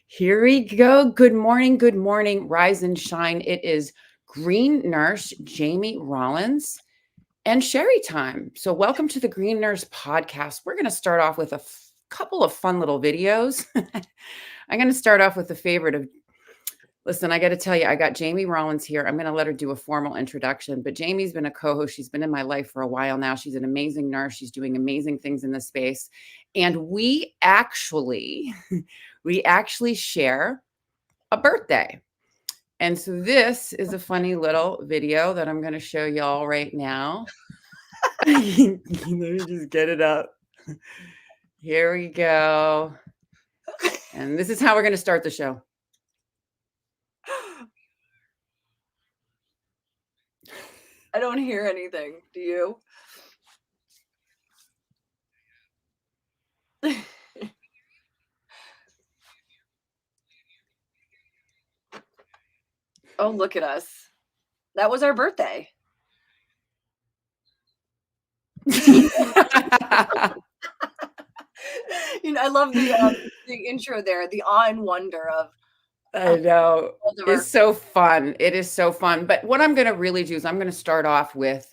Here we go. Good morning. Good morning. Rise and shine. It is Green Nurse Jamie Rollins and Sherry time. So, welcome to the Green Nurse podcast. We're going to start off with a couple of fun little videos. I'm going to start off with a favorite of. Listen, I got to tell you, I got Jamie Rollins here. I'm going to let her do a formal introduction, but Jamie's been a co-host. She's been in my life for a while now. She's an amazing nurse. She's doing amazing things in this space. And we actually share a birthday. And so this is a funny little video that I'm going to show y'all right now. Let me just get it up. Here we go. And this is how we're going to start the show. I don't hear anything. Do you? Oh, look at us. That was our birthday. I love the intro there, the awe and wonder of. I know. It's so fun. It is so fun. But what I'm going to really do is I'm going to start off with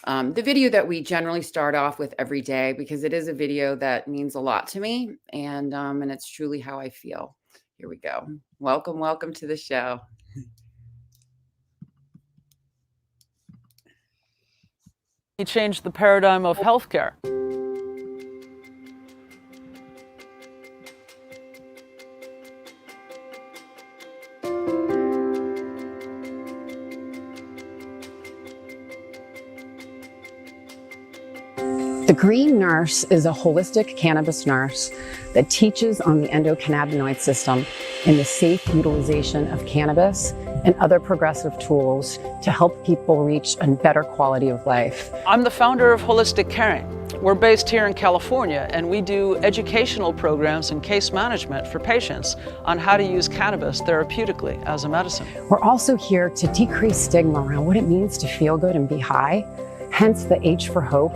the video that we generally start off with every day, because it is a video that means a lot to me. And it's truly how I feel. Here we go. Welcome, welcome to the show. He changed the paradigm of healthcare. The Green Nurse is a holistic cannabis nurse that teaches on the endocannabinoid system and the safe utilization of cannabis and other progressive tools to help people reach a better quality of life. I'm the founder of Holistic Caring. We're based here in California, and we do educational programs and case management for patients on how to use cannabis therapeutically as a medicine. We're also here to decrease stigma around what it means to feel good and be high, hence the H for hope,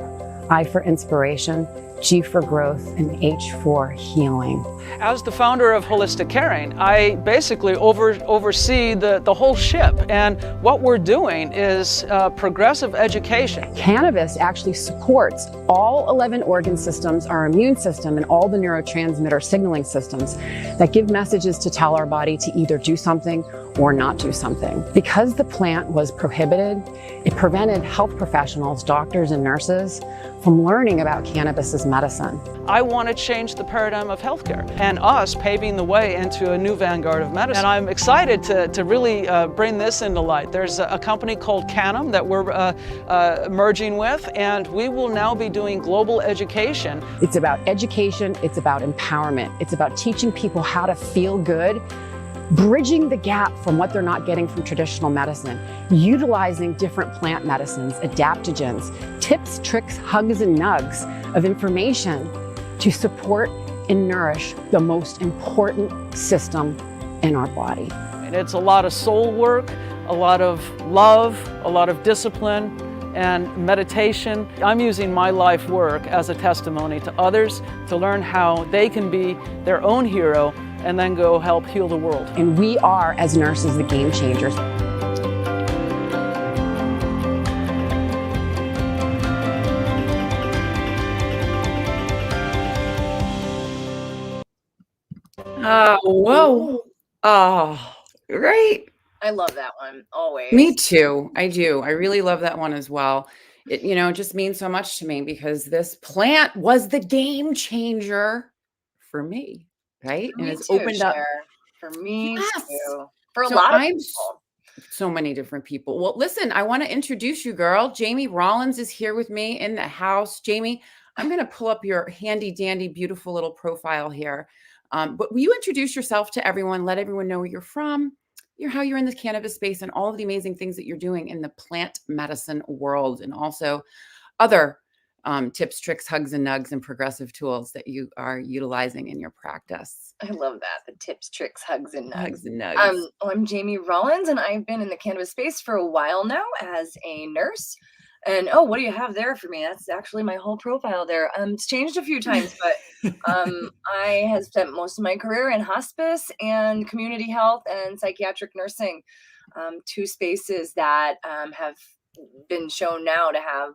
I for inspiration, G for growth, and H for healing. As the founder of Holistic Caring, I basically oversee the whole ship, and what we're doing is progressive education. Cannabis actually supports all 11 organ systems, our immune system, and all the neurotransmitter signaling systems that give messages to tell our body to either do something or not do something. Because the plant was prohibited, it prevented health professionals, doctors and nurses from learning about cannabis as medicine. I want to change the paradigm of healthcare and us paving the way into a new vanguard of medicine. And I'm excited to really bring this into light. There's a company called Canum that we're merging with, and we will now be doing global education. It's about education, it's about empowerment, it's about teaching people how to feel good, bridging the gap from what they're not getting from traditional medicine, utilizing different plant medicines, adaptogens, tips, tricks, hugs, and nugs of information to support and nourish the most important system in our body. And it's a lot of soul work, a lot of love, a lot of discipline, and meditation. I'm using my life work as a testimony to others to learn how they can be their own hero and then go help heal the world. And we are, as nurses, the game changers. Whoa. Oh, right. I love that one, always. Me too. I do. I really love that one as well. It, just means so much to me because this plant was the game changer for me, right? And it's opened up. For me too. For a So lot of I'm people. so many different people. Well, listen, I want to introduce you, girl. Jamie Rollins is here with me in the house. Jamie, I'm going to pull up your handy dandy, beautiful little profile here. But will you introduce yourself to everyone? Let everyone know where you're from, how you're in the cannabis space, and all of the amazing things that you're doing in the plant medicine world, and also other tips, tricks, hugs, and nugs, and progressive tools that you are utilizing in your practice. I love that. The tips, tricks, hugs, and nugs. Hugs and nugs. I'm Jamie Rollins, and I've been in the cannabis space for a while now as a nurse. And, "Oh, what do you have there for me?" That's actually my whole profile there. It's changed a few times, but, I have spent most of my career in hospice and community health and psychiatric nursing, 2 spaces that, have been shown now to have,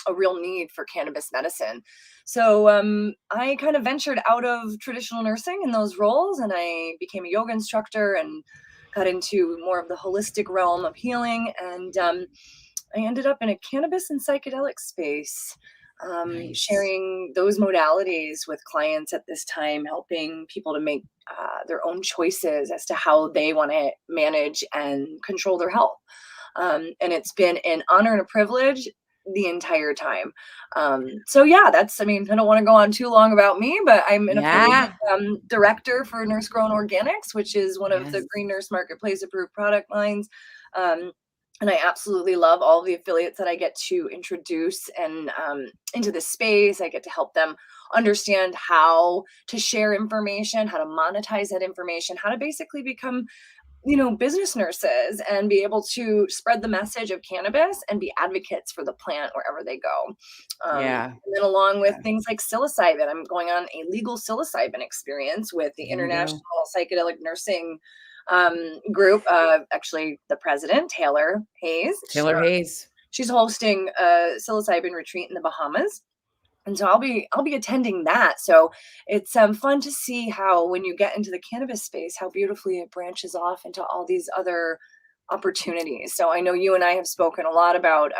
a real need for cannabis medicine. So, I kind of ventured out of traditional nursing in those roles, and I became a yoga instructor and got into more of the holistic realm of healing, and, I ended up in a cannabis and psychedelic space, Nice. sharing those modalities with clients at this time, helping people to make their own choices as to how they want to manage and control their health. And it's been an honor and a privilege the entire time. So yeah, I mean, I don't want to go on too long about me, but I'm an affiliate Yeah. director for Nurse Grown Organics, which is one of the Yes. Green Nurse Marketplace approved product lines. Um, and I absolutely love all the affiliates that I get to introduce and into the space. I get to help them understand how to share information, how to monetize that information, how to basically become, business nurses and be able to spread the message of cannabis and be advocates for the plant wherever they go. Yeah. And then along with Yeah. things like psilocybin, I'm going on a legal psilocybin experience with the There you International go. Psychedelic Nursing group. Actually, the president, Taylor Hayes, Taylor Hayes. she's hosting a psilocybin retreat in the Bahamas, and so I'll be attending that. So it's fun to see how when you get into the cannabis space, how beautifully it branches off into all these other opportunities. So I know you and I have spoken a lot about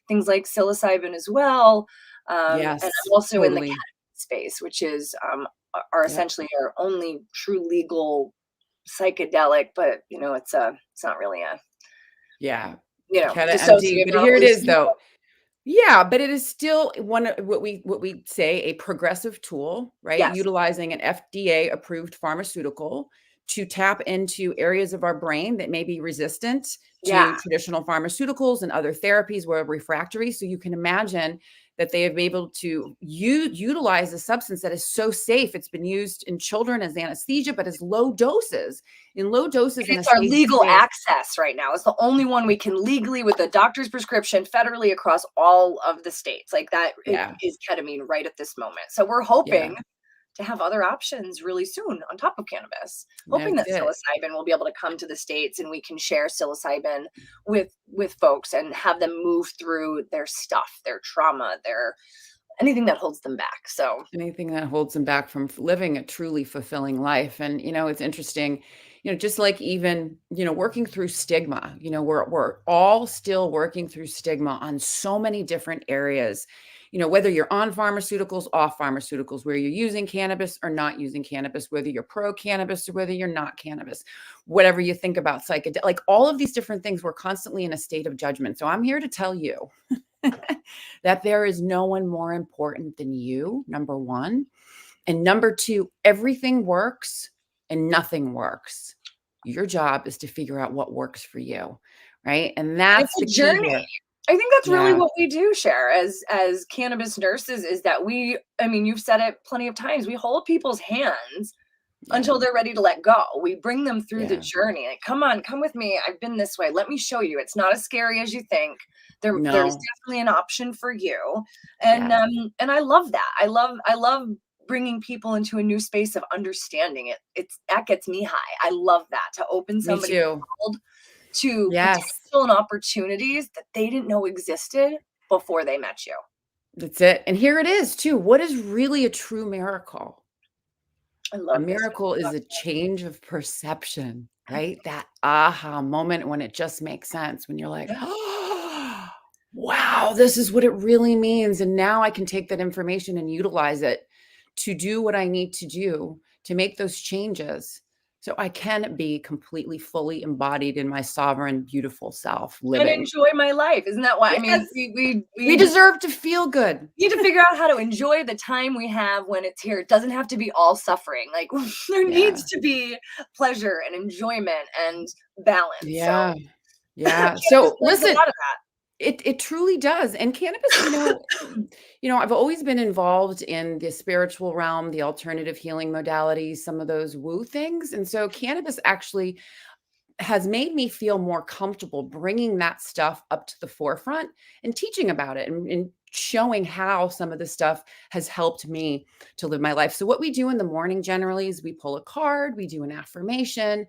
things like psilocybin as well, and Yes, I'm also in the totally. cannabis space, which is are Yep. essentially our only true legal psychedelic, but it's not really a Yeah. Kinda empty, dissociative, but not here it is though. hallucinogenic. Yeah, but it is still one of what we say a progressive tool, right? Yes, Utilizing an FDA approved pharmaceutical to tap into areas of our brain that may be resistant yeah. to traditional pharmaceuticals and other therapies where refractory. So you can imagine that they have been able to utilize a substance that is so safe. It's been used in children as anesthesia, but as low doses, in low doses in a It's our safe legal space. access right now. It's the only one we can legally, with a doctor's prescription, federally across all of the states. Like that, it Yeah, is ketamine right at this moment. So we're yeah, hoping to have other options really soon on top of cannabis. Hoping that's that it. psilocybin will be able to come to the states and we can share psilocybin with folks and have them move through their stuff, their trauma, their anything that holds them back. So Anything that holds them back from living a truly fulfilling life. And, it's interesting, just like even, working through stigma, we're all still working through stigma on so many different areas, whether you're on pharmaceuticals, off pharmaceuticals, where you're using cannabis or not using cannabis, whether you're pro cannabis or whether you're not cannabis, whatever you think about psychedelic, like all of these different things, we're constantly in a state of judgment. So I'm here to tell you that there is no one more important than you, number one. And number two, everything works and nothing works. Your job is to figure out what works for you. Right. And it's that's the a key journey. here. I think that's really Yeah. what we do share as cannabis nurses is that I mean, you've said it plenty of times. We hold people's hands Yeah. until they're ready to let go. We bring them through the Yeah. journey. Like, come on, come with me. I've been this way. Let me show you. It's not as scary as you think. There's No. definitely an option for you. And Yes. and I love that. I love bringing people into a new space of understanding it. That gets me high. I love that, to open Me somebody's too. world to Yes. potential and opportunities that they didn't know existed before they met you. That's it. And here it is too. What is really a true miracle? I A love this. miracle is a change of perception, right? That aha moment when it just makes sense, when you're like, Yeah. oh, wow, this is what it really means. And now I can take that information and utilize it to do what I need to do to make those changes so I can be completely, fully embodied in my sovereign, beautiful self And living. enjoy my life. Isn't that why? I mean, Yes, we we deserve to feel good. need to figure out how to enjoy the time we have when it's here. It doesn't have to be all suffering. Like there Yeah. needs to be pleasure and enjoyment and balance. So Yeah. Yeah. cannabis So brings a listen, lot of that. it truly does, and cannabis, I've always been involved in the spiritual realm, the alternative healing modalities, some of those woo things, and so cannabis actually has made me feel more comfortable bringing that stuff up to the forefront and teaching about it and showing how some of the stuff has helped me to live my life. So what we do in the morning generally is we pull a card, we do an affirmation.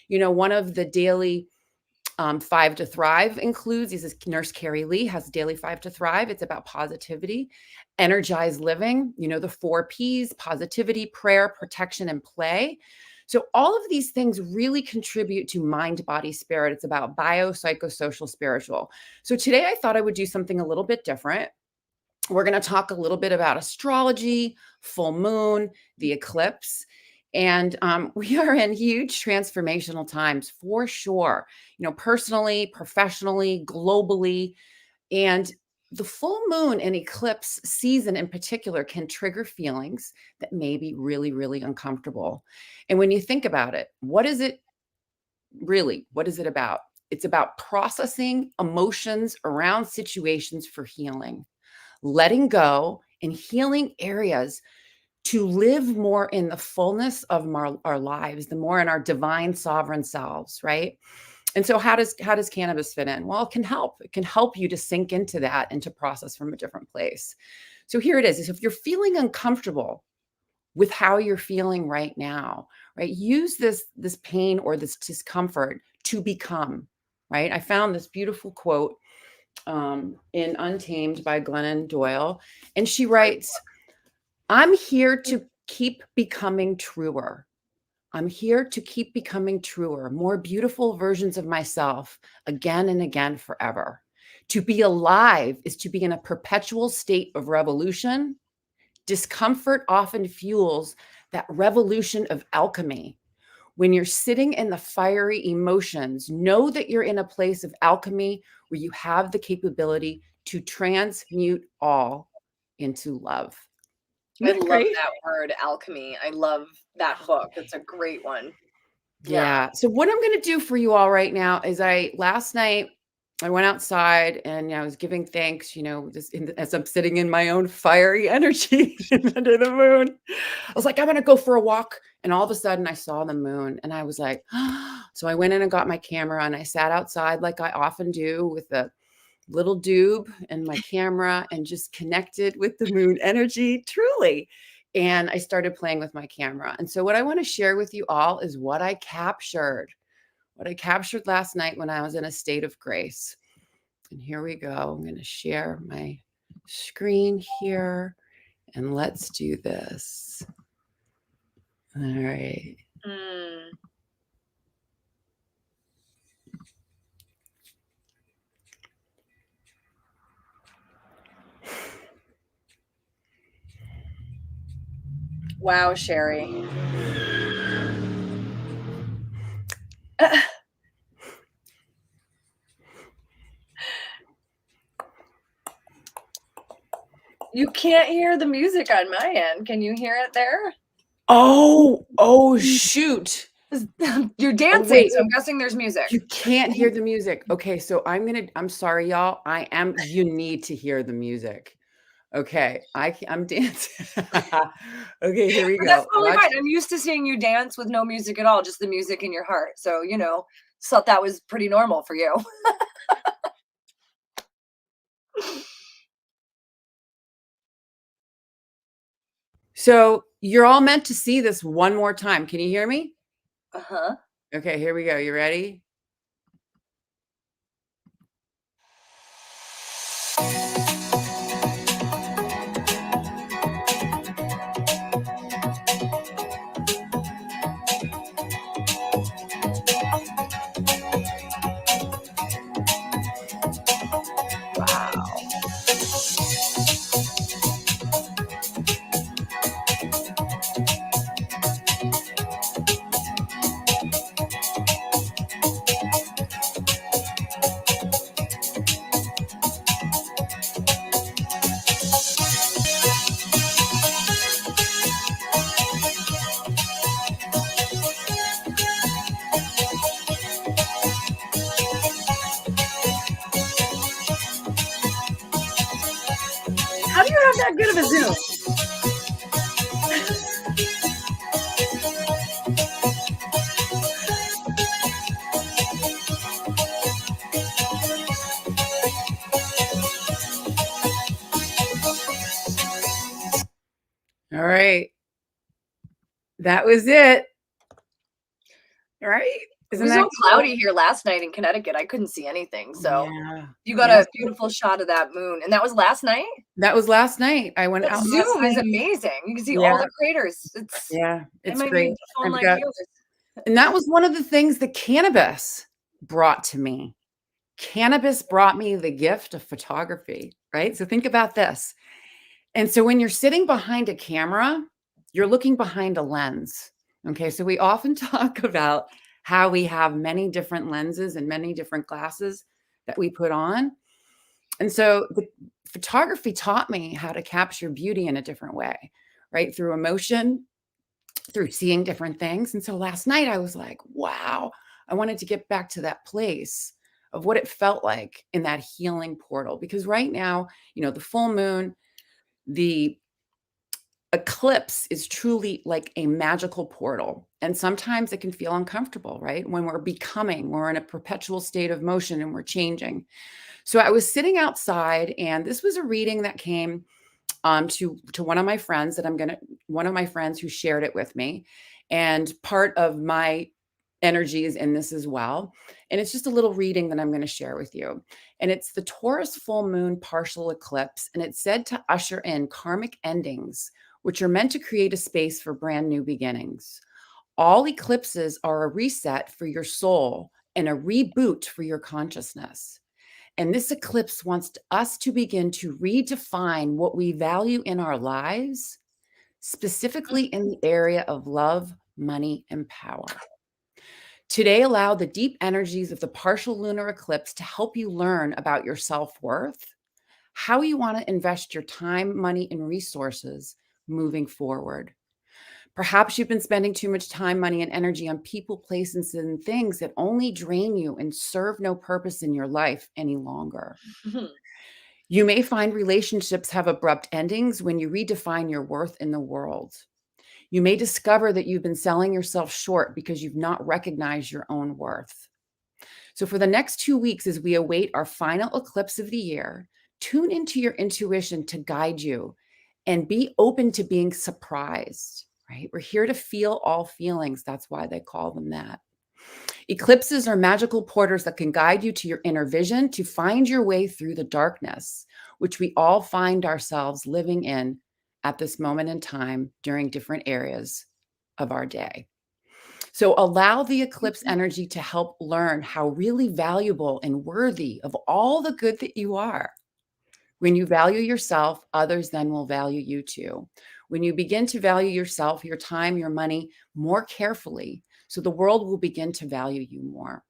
One of the daily 5 to Thrive includes, this Nurse Carrie Lee has daily 5 to Thrive. It's about positivity, energized living, the 4 P's: positivity, prayer, protection, and play. So all of these things really contribute to mind, body, spirit. It's about bio, psychosocial, spiritual. So today I thought I would do something a little bit different. We're going to talk a little bit about astrology, full moon, the eclipse. And we are in huge transformational times for sure, personally, professionally, globally. And the full moon and eclipse season in particular can trigger feelings that may be really, really uncomfortable. And when you think about it, what is it really? What is it about? It's about processing emotions around situations for healing, letting go and healing areas to live more in the fullness of our lives, the more in our divine sovereign selves, right? And so how does cannabis fit in? Well, it can help. It can help you to sink into that and to process from a different place. So here it is. If you're feeling uncomfortable with how you're feeling right now, right? Use this pain or this discomfort to become, right? I found this beautiful quote in Untamed by Glennon Doyle. And she writes, "I'm here to keep becoming truer. I'm here to keep becoming truer, more beautiful versions of myself again and again forever. To be alive is to be in a perpetual state of revolution. Discomfort often fuels that revolution of alchemy. When you're sitting in the fiery emotions, know that you're in a place of alchemy where you have the capability to transmute all into love." I love that word, alchemy. I love that book. It's a great one. Yeah. So what I'm going to do for you all right now is last night I went outside and I was giving thanks, as I'm sitting in my own fiery energy under the moon. I was like, I'm going to go for a walk. And all of a sudden I saw the moon and I was like, so I went in and got my camera and I sat outside like I often do with a little doob and my camera and just connected with the moon energy, truly. And I started playing with my camera. And so what I want to share with you all is what I captured last night when I was in a state of grace. And here we go. I'm going to share my screen here and let's do this. All right. Wow, Sherry. You can't hear the music on my end. Can you hear it there? Oh, shoot. You're dancing, so I'm guessing there's music. You can't hear the music. Okay, so I'm sorry, y'all. You need to hear the music. Okay, I'm dancing. Okay, here we go. That's totally fine. I'm used to seeing you dance with no music at all, just the music in your heart. So, thought that was pretty normal for you. So you're all meant to see this one more time. Can you hear me? Uh-huh. Okay, here we go. You ready? How do you have that good of a Zoom? That was it. Right? It Isn't was that so cloudy here last night in Connecticut. I couldn't see anything. So Yeah. you got Yes. a beautiful shot of that moon. And that was last night? That was last night. I went That out last zoom is night. amazing. You can see Yeah. all the craters. Yeah, I it's might great. need a phone I've like got yours. And that was one of the things that cannabis brought to me. Cannabis brought me the gift of photography, right? So think about this. And so when you're sitting behind a camera, you're looking behind a lens. Okay. So we often talk about how we have many different lenses and many different glasses that we put on. And so the photography taught me how to capture beauty in a different way, right? Through emotion, through seeing different things. And so last night I was like, wow, I wanted to get back to that place of what it felt like in that healing portal. Because right now, the full moon, the eclipse is truly like a magical portal. And sometimes it can feel uncomfortable, right? When we're in a perpetual state of motion and we're changing. So I was sitting outside, and this was a reading that came to one of my friends one of my friends who shared it with me. And part of my energy is in this as well. And it's just a little reading that I'm going to share with you. And it's the Taurus full moon partial eclipse. And it's said to usher in karmic endings, which are meant to create a space for brand new beginnings. All eclipses are a reset for your soul and a reboot for your consciousness. And this eclipse wants us to begin to redefine what we value in our lives, specifically in the area of love, money, and power. Today, allow the deep energies of the partial lunar eclipse to help you learn about your self-worth, how you want to invest your time, money, and resources moving forward. Perhaps you've been spending too much time, money, and energy on people, places, and things that only drain you and serve no purpose in your life any longer. You may find relationships have abrupt endings when you redefine your worth in the world. You may discover that you've been selling yourself short because you've not recognized your own worth. So for the next 2 weeks, as we await our final eclipse of the year, tune into your intuition to guide you and be open to being surprised, right? We're here to feel all feelings. That's why they call them that. Eclipses are magical porters that can guide you to your inner vision to find your way through the darkness, which we all find ourselves living in at this moment in time during different areas of our day. So allow the eclipse energy to help learn how really valuable and worthy of all the good that you are. When you value yourself, others then will value you too. When you begin to value yourself, your time, your money more carefully, so the world will begin to value you more.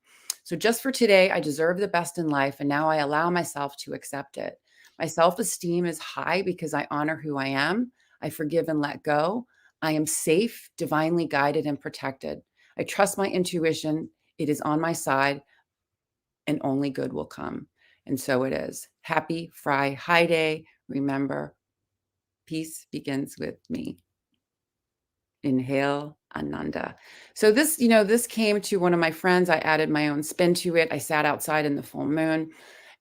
So just for today, I deserve the best in life, and now I allow myself to accept it. My self-esteem is high because I honor who I am. I forgive and let go. I am safe, divinely guided, and protected. I trust my intuition. It is on my side, and only good will come. And so it is. Happy Friday. Remember, peace begins with me. Inhale, Ananda. So this came to one of my friends. I added my own spin to it. I sat outside in the full moon.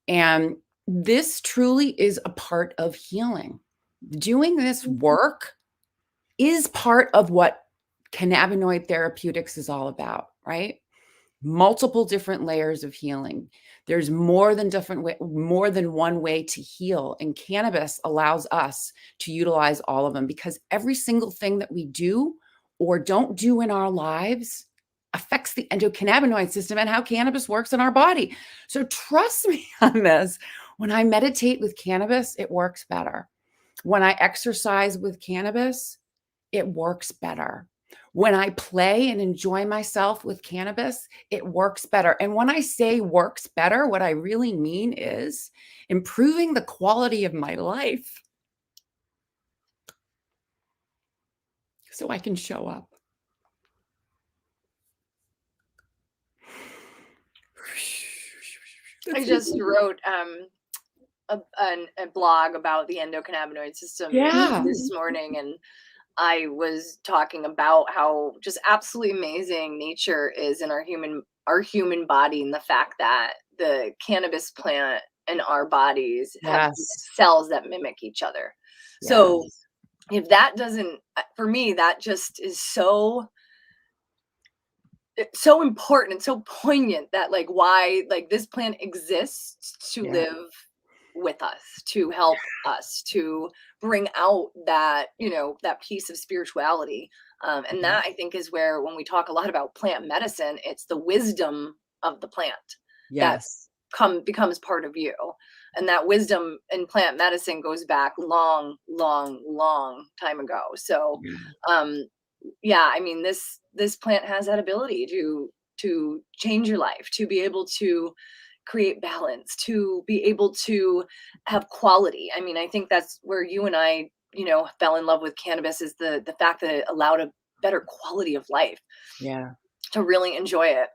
And this truly is a part of healing. Doing this work is part of what cannabinoid therapeutics is all about, right? Multiple different layers of healing. There's more than one way to heal, and cannabis allows us to utilize all of them, because every single thing that we do or don't do in our lives affects the endocannabinoid system and how cannabis works in our body. So trust me on this. When I meditate with cannabis, it works better. When I exercise with cannabis, it works better. When I play and enjoy myself with cannabis, it works better. And when I say works better, what I really mean is improving the quality of my life so I can show up. I just wrote a blog about the endocannabinoid system this morning, and I was talking about how just absolutely amazing nature is in our human body, and the fact that the cannabis plant in our bodies have cells that mimic each other. So if that doesn't, for me, that just is so, it's so important and so poignant that like why like this plant exists to Yeah. live with us, to help us, to bring out that, you know, that piece of spirituality. And that I think is where when we talk a lot about plant medicine, it's the wisdom of the plant that Yes. becomes part of you. And that wisdom in plant medicine goes back long, long, long time ago. So Yeah. yeah, I mean this plant has that ability to change your life, to be able to create balance, to be able to have quality. I mean, I think that's where you and I, you know, fell in love with cannabis, is the fact that it allowed a better quality of life, Yeah. to really enjoy it.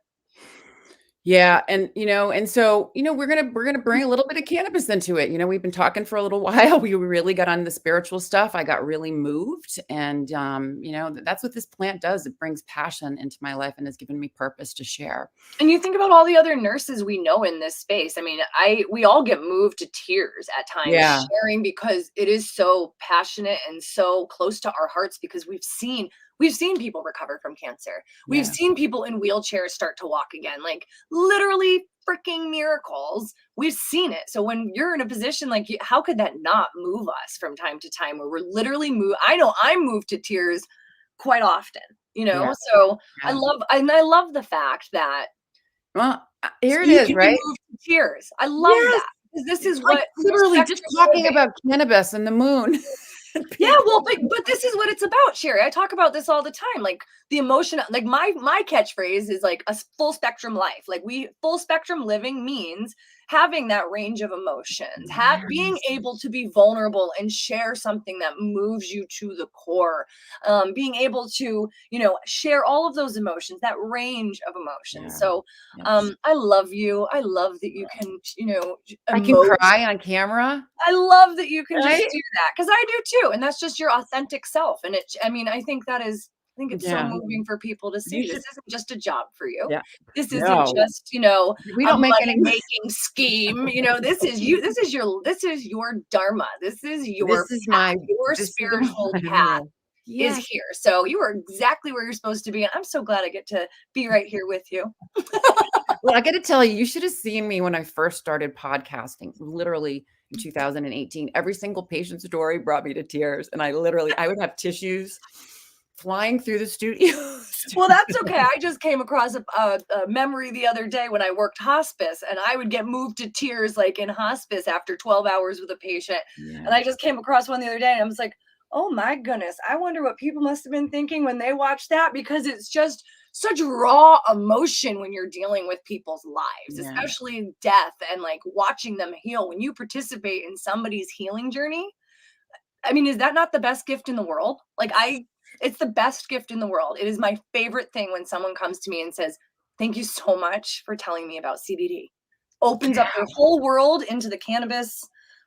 Yeah, and and so we're gonna bring a little bit of cannabis into it. We've been talking for a little while. We really got on the spiritual stuff. I got really moved, and that's what this plant does. It brings passion into my life and has given me purpose to share. And you think about all the other nurses we know in this space. I mean, we all get moved to tears at times Yeah, sharing, because it is so passionate and so close to our hearts, because we've seen people recover from cancer. We've yeah, seen people in wheelchairs start to walk again, like literally freaking miracles. We've seen it. So when you're in a position like you, how could that not move us from time to time, where we're literally moved? I know I'm moved to tears quite often, you yeah, know? So yeah. I love the fact that Well, here it you is, can be right? moved to tears. I love Yes, that, because this it's is like what your literally just spectrum's gonna talking be. about cannabis and the moon. And Yeah, people, well, but this is what it's about, Sherry. I talk about this all the time. Like the emotion, like my catchphrase is like a full spectrum life. Like full spectrum living means having that range of emotions, being yes, able to be vulnerable and share something that moves you to the core, being able to, you know, share all of those emotions, that range of emotions. yeah, So, yes. I love you. I love that you can, you know, I can emote. cry on camera, I love that you can just right? do that, because I do too, and that's just your authentic self, and I mean, I think it's so Yeah, moving for people to you see this should. isn't just a job for you. Yeah, This isn't no, just, you know, we a don't make any. money-making scheme, you know, this is your dharma, this is your This is path, my your this is the spiritual one, path yeah. is Yes. here. So you are exactly where you're supposed to be, and I'm so glad I get to be right here with you. Well, I gotta tell you, you should have seen me when I first started podcasting, literally in 2018. Every single patient story brought me to tears, and I would have tissues flying through the studio. Well, that's okay. I just came across a memory the other day when I worked hospice, and I would get moved to tears like in hospice after 12 hours with a patient. And Yeah. I just came across one the other day, and I was like, oh my goodness, I wonder what people must have been thinking when they watched that, because it's just such raw emotion when you're dealing with people's lives, Yeah. especially death and like watching them heal. When you participate in somebody's healing journey, I mean, is that not the best gift in the world? It's the best gift in the world. It is my favorite thing when someone comes to me and says, "Thank you so much for telling me about CBD." Opens up their whole world into the cannabis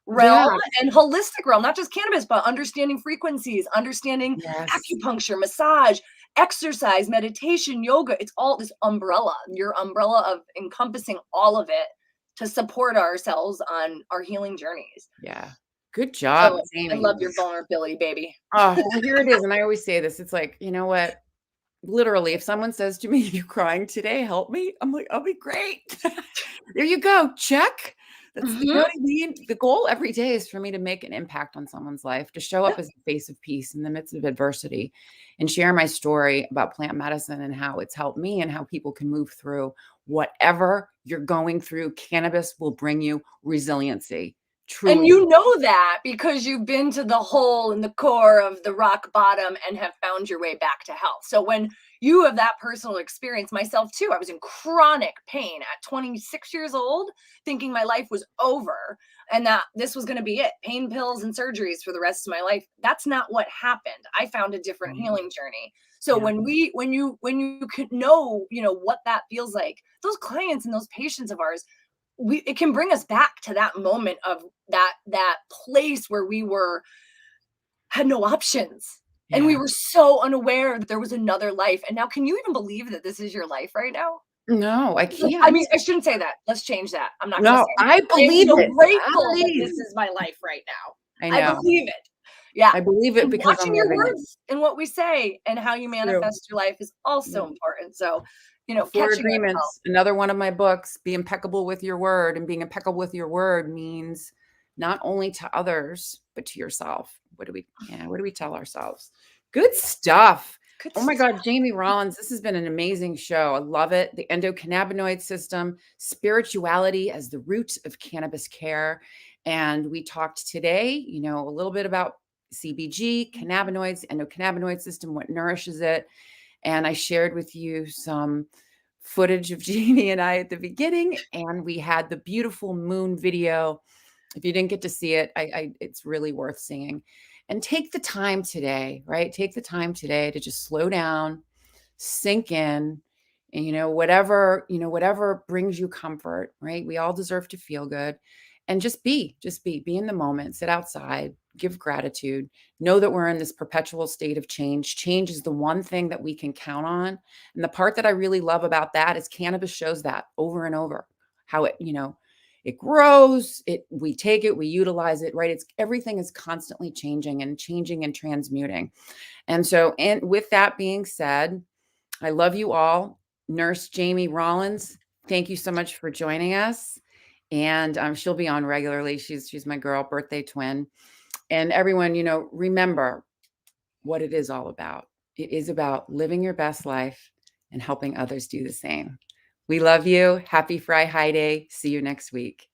Yeah. realm and holistic realm, not just cannabis, but understanding frequencies, understanding Yes. acupuncture, massage, exercise, meditation, yoga. It's all this umbrella, your umbrella of encompassing all of it to support ourselves on our healing journeys. Yeah. Good job, So I Jamie. love your vulnerability, baby. Oh, well, here it is. And I always say this. It's like, you know what? Literally, if someone says to me, "You crying today? Help me." I'm like, "I'll be great." There you go. Check. You know Mhm. what I mean? The goal every day is for me to make an impact on someone's life, to show up Yep. as a face of peace in the midst of adversity, and share my story about plant medicine and how it's helped me and how people can move through whatever you're going through. Cannabis will bring you resiliency. And Truly. you know that because you've been to the hole in the core of the rock bottom and have found your way back to health. So when you have that personal experience, myself too, I was in chronic pain at 26 years old, thinking my life was over and that this was going to be it, pain pills and surgeries for the rest of my life. That's not what happened. I found a different Right. healing journey. So Yeah. when you could know, you know, what that feels like, those clients and those patients of ours, it can bring us back to that moment of that place where we had no options, and we Yeah. were so unaware that there was another life. And now, can you even believe that this is your life right now? No, I Like, I can't. mean, I shouldn't say that. Let's change that. I'm not gonna No, say it. I I am believe so it. I grateful that believe. this is my life right now. I I know. believe it. Yeah. I believe it And because I'm watching your living it. words and what we say and how you True. manifest your life is also Yeah. important. So, Four catching agreements, another one of my books. Be impeccable with your word, and being impeccable with your word means not only to others but to yourself. What do we tell ourselves? Good stuff. Good Oh my stuff. God, Jamie Rollins, this has been an amazing show. I love it. The endocannabinoid system, spirituality as the root of cannabis care. And we talked today, a little bit about CBG, cannabinoids, endocannabinoid system, what nourishes it. And I shared with you some footage of Jamie and I at the beginning, and we had the beautiful moon video. If you didn't get to see it, it's really worth seeing. And take the time today, right? Take the time today to just slow down, sink in, and whatever brings you comfort, right? We all deserve to feel good. And just be in the moment, sit outside, give gratitude, know that we're in this perpetual state of change. Change is the one thing that we can count on. And the part that I really love about that is cannabis shows that over and over, how it grows, we take it, we utilize it, right? Everything is constantly changing and transmuting. And so, and with that being said, I love you all. Nurse Jamie Rollins, thank you so much for joining us. And she'll be on regularly. She's my girl, birthday twin. And everyone, remember what it is all about. It is about living your best life and helping others do the same. We love you. Happy Friday. See you next week.